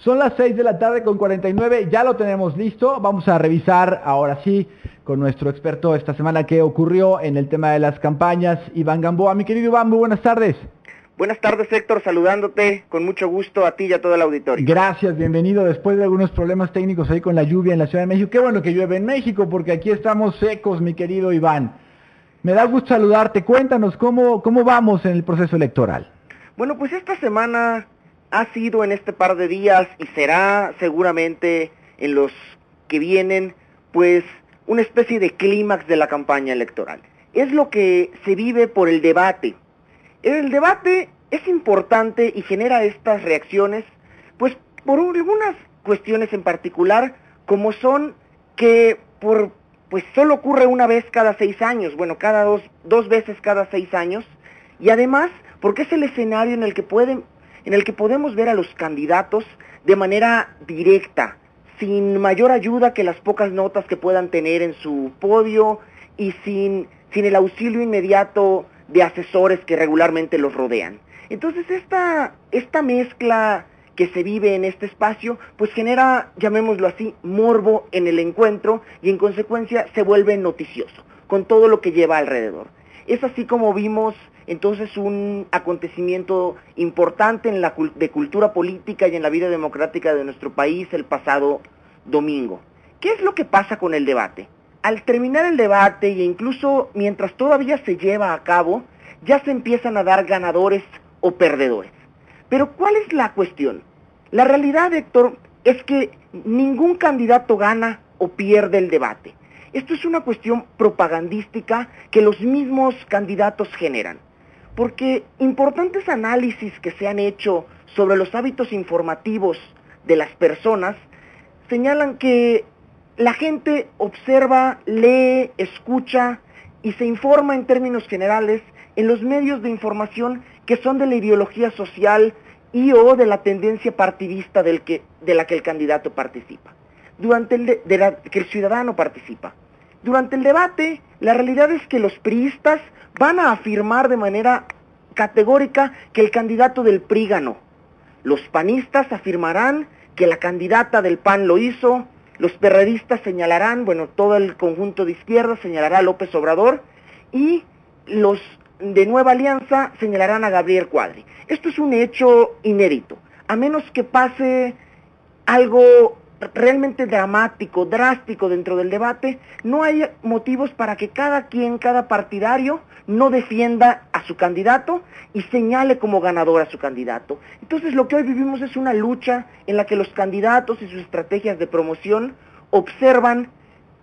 Son las 6 de la tarde con 49, ya lo tenemos listo. Vamos a revisar ahora sí con nuestro experto esta semana qué ocurrió en el tema de las campañas. Iván Gamboa, mi querido Iván, muy buenas tardes. Buenas tardes, Héctor, saludándote con mucho gusto a ti y a todo el auditorio. Gracias, bienvenido después de algunos problemas técnicos ahí con la lluvia en la Ciudad de México. Qué bueno que llueve en México porque aquí estamos secos, mi querido Iván. Me da gusto saludarte. Cuéntanos cómo vamos en el proceso electoral. Bueno, pues esta semana ha sido en este par de días y será seguramente en los que vienen, pues una especie de clímax de la campaña electoral. Es lo que se vive por el debate. El debate es importante y genera estas reacciones, pues por algunas cuestiones en particular, como son que pues solo ocurre una vez cada 6 años, bueno, dos veces cada 6 años, y además porque es el escenario en el que podemos ver a los candidatos de manera directa, sin mayor ayuda que las pocas notas que puedan tener en su podio y sin el auxilio inmediato de asesores que regularmente los rodean. Entonces esta mezcla que se vive en este espacio, pues genera, llamémoslo así, morbo en el encuentro y en consecuencia se vuelve noticioso, con todo lo que lleva alrededor. Es así como vimos entonces un acontecimiento importante de cultura política y en la vida democrática de nuestro país el pasado domingo. ¿Qué es lo que pasa con el debate? Al terminar el debate e incluso mientras todavía se lleva a cabo, ya se empiezan a dar ganadores o perdedores. Pero ¿cuál es la cuestión? La realidad, Héctor, es que ningún candidato gana o pierde el debate. Esto es una cuestión propagandística que los mismos candidatos generan. Porque importantes análisis que se han hecho sobre los hábitos informativos de las personas señalan que la gente observa, lee, escucha y se informa en términos generales en los medios de información que son de la ideología social y o de la tendencia partidista de la que el candidato participa, que el ciudadano participa. Durante el debate, la realidad es que los priistas van a afirmar de manera categórica que el candidato del PRI ganó. Los panistas afirmarán que la candidata del PAN lo hizo, los perredistas señalarán, bueno, todo el conjunto de izquierda señalará a López Obrador y los de Nueva Alianza señalarán a Gabriel Cuadri. Esto es un hecho inédito, a menos que pase algo realmente dramático, drástico dentro del debate, no hay motivos para que cada partidario no defienda a su candidato y señale como ganador a su candidato. Entonces lo que hoy vivimos es una lucha en la que los candidatos y sus estrategias de promoción observan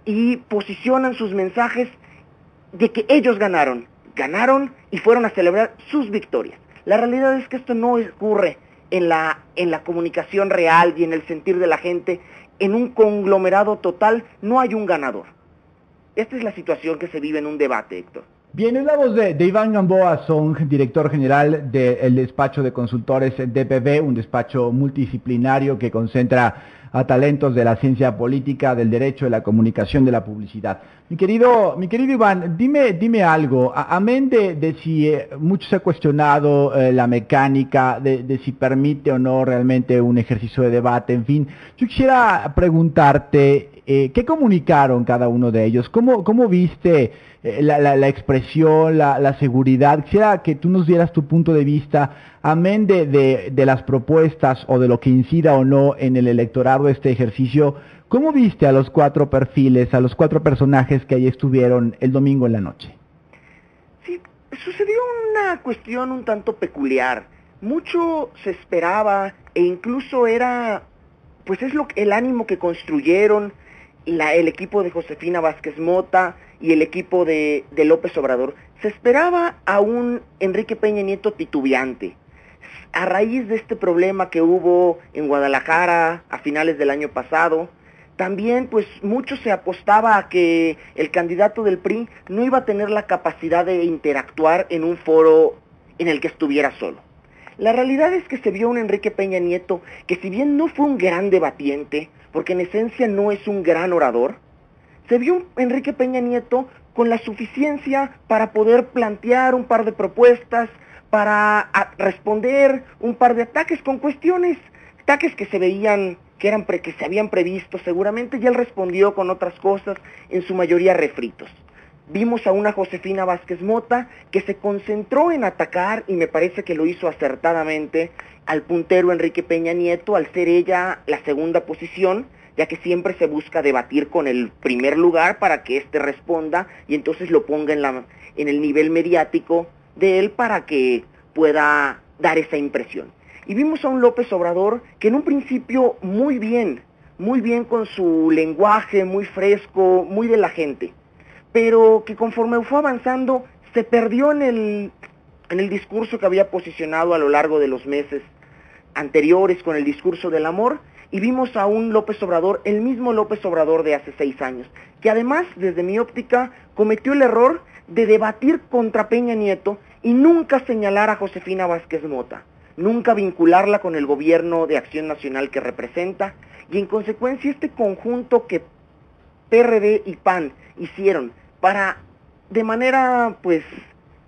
y posicionan sus mensajes de que ellos ganaron y fueron a celebrar sus victorias. La realidad es que esto no ocurre en la comunicación real y en el sentir de la gente. En un conglomerado total no hay un ganador. Esta es la situación que se vive en un debate, Héctor. Bien, es la voz de Iván Gamboa Song, director general del despacho de consultores DPB, un despacho multidisciplinario que concentra a talentos de la ciencia política, del derecho, de la comunicación, de la publicidad. Mi querido Iván, dime algo, amén de si mucho se ha cuestionado la mecánica, de si permite o no realmente un ejercicio de debate, en fin, yo quisiera preguntarte, ¿qué comunicaron cada uno de ellos? ¿Cómo viste la expresión, la seguridad? Quisiera que tú nos dieras tu punto de vista, amén de las propuestas o de lo que incida o no en el electorado de este ejercicio. ¿Cómo viste a los 4 perfiles, a los 4 personajes que ahí estuvieron el domingo en la noche? Sí, sucedió una cuestión un tanto peculiar. Mucho se esperaba e incluso pues es el ánimo que construyeron el equipo de Josefina Vázquez Mota y el equipo de López Obrador. Se esperaba a un Enrique Peña Nieto titubeante. A raíz de este problema que hubo en Guadalajara a finales del año pasado, también pues mucho se apostaba a que el candidato del PRI no iba a tener la capacidad de interactuar en un foro en el que estuviera solo. La realidad es que se vio un Enrique Peña Nieto que, si bien no fue un gran debatiente, porque en esencia no es un gran orador, se vio un Enrique Peña Nieto con la suficiencia para poder plantear un par de propuestas, para responder un par de ataques con cuestiones ataques que se veían, que se habían previsto seguramente, y él respondió con otras cosas, en su mayoría refritos. Vimos a una Josefina Vázquez Mota que se concentró en atacar, y me parece que lo hizo acertadamente, al puntero Enrique Peña Nieto, al ser ella la segunda posición, ya que siempre se busca debatir con el primer lugar para que éste responda y entonces lo ponga en el nivel mediático de él para que pueda dar esa impresión. Y vimos a un López Obrador que en un principio muy bien con su lenguaje, muy fresco, muy de la gente, pero que conforme fue avanzando se perdió en el discurso que había posicionado a lo largo de los meses anteriores con el discurso del amor, y vimos a un López Obrador, el mismo López Obrador de hace 6 años, que además, desde mi óptica, cometió el error de debatir contra Peña Nieto y nunca señalar a Josefina Vázquez Mota, nunca vincularla con el gobierno de Acción Nacional que representa, y en consecuencia este conjunto que PRD y PAN hicieron para, de manera pues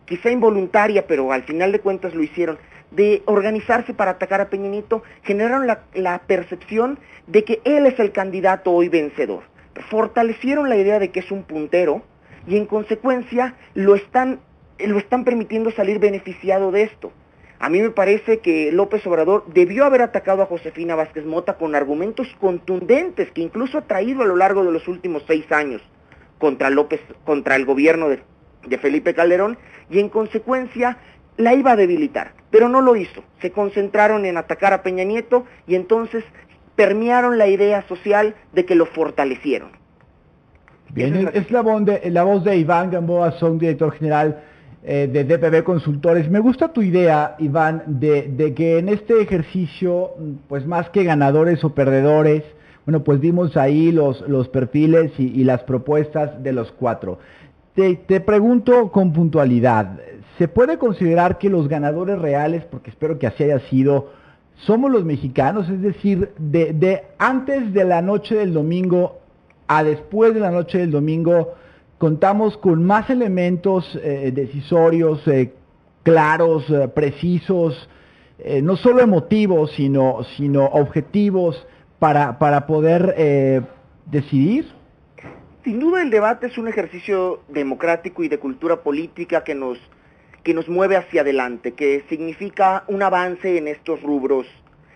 quizá involuntaria, pero al final de cuentas lo hicieron, de organizarse para atacar a Peña Nieto, generaron la percepción de que él es el candidato hoy vencedor. Fortalecieron la idea de que es un puntero y en consecuencia lo están permitiendo salir beneficiado de esto. A mí me parece que López Obrador debió haber atacado a Josefina Vázquez Mota con argumentos contundentes que incluso ha traído a lo largo de los últimos 6 años contra el gobierno de Felipe Calderón, y en consecuencia la iba a debilitar, pero no lo hizo. Se concentraron en atacar a Peña Nieto y entonces permearon la idea social de que lo fortalecieron. Bien, es la voz de Iván Gamboa Song, director general de DPV Consultores. Me gusta tu idea, Iván, de que en este ejercicio, pues más que ganadores o perdedores, bueno, pues vimos ahí los perfiles y las propuestas de los 4. Te pregunto con puntualidad, ¿se puede considerar que los ganadores reales, porque espero que así haya sido, somos los mexicanos? Es decir, de antes de la noche del domingo a después de la noche del domingo, contamos con más elementos decisorios, claros, precisos, no solo emotivos, sino objetivos para poder decidir. Sin duda el debate es un ejercicio democrático y de cultura política que nos mueve hacia adelante, que significa un avance en estos rubros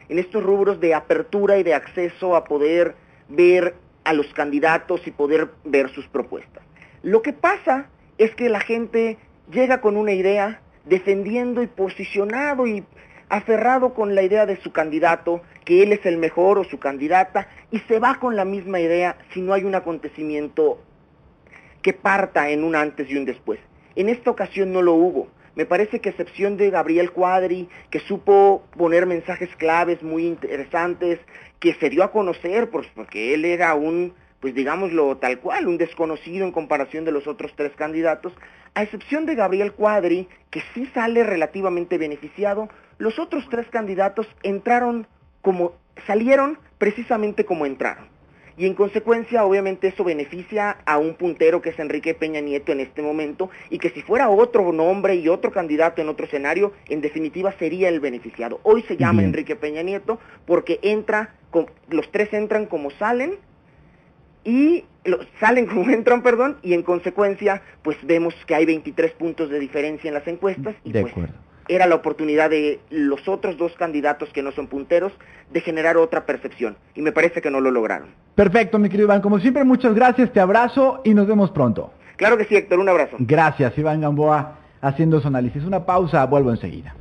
de apertura y de acceso a poder ver a los candidatos y poder ver sus propuestas. Lo que pasa es que la gente llega con una idea, defendiendo y posicionado y aferrado con la idea de su candidato, que él es el mejor, o su candidata, y se va con la misma idea si no hay un acontecimiento que parta en un antes y un después. En esta ocasión no lo hubo. Me parece que a excepción de Gabriel Cuadri, que supo poner mensajes claves muy interesantes, que se dio a conocer porque él era pues digámoslo tal cual, un desconocido en comparación de los otros 3 candidatos, a excepción de Gabriel Cuadri, que sí sale relativamente beneficiado, los otros 3 candidatos salieron precisamente como entraron. Y en consecuencia, obviamente, eso beneficia a un puntero que es Enrique Peña Nieto en este momento, y que si fuera otro nombre y otro candidato en otro escenario, en definitiva sería el beneficiado. Hoy se llama Enrique Peña Nieto porque los 3 entran como salen, y salen como entran, y en consecuencia, pues vemos que hay 23 puntos de diferencia en las encuestas, y pues era la oportunidad de los otros 2 candidatos que no son punteros de generar otra percepción, y me parece que no lo lograron. Perfecto, mi querido Iván, como siempre, muchas gracias, te abrazo y nos vemos pronto. Claro que sí, Héctor, un abrazo. Gracias, Iván Gamboa, haciendo su análisis. Una pausa, vuelvo enseguida.